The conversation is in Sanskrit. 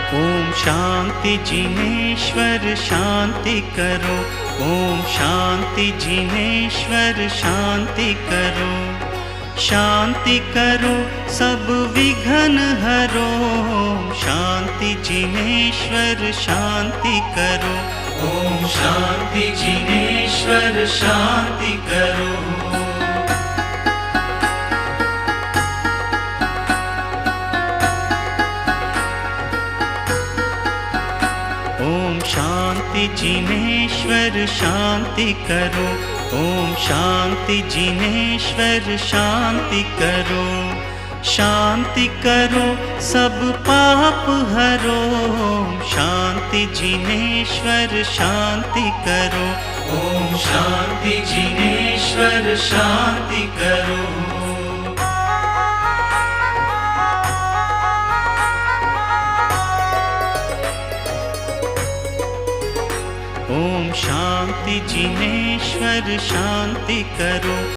ओम शांति जिनेश्वर शांति करो। ओम शांति जिनेश्वर शांति करो। शांति करो सब विघ्न हरो। शांति जिनेश्वर शांति करो। ओम शांति जिनेश्वर शांति करो। ओम शांति जिनेश्वर शांति करो। ओम शांति जिनेश्वर शांति करो। शांति करो सब पाप हरो। शांति जिनेश्वर शांति करो। ओम शांति जिनेश्वर शांति करो। ओम शांति जिनेश्वर शांति करो।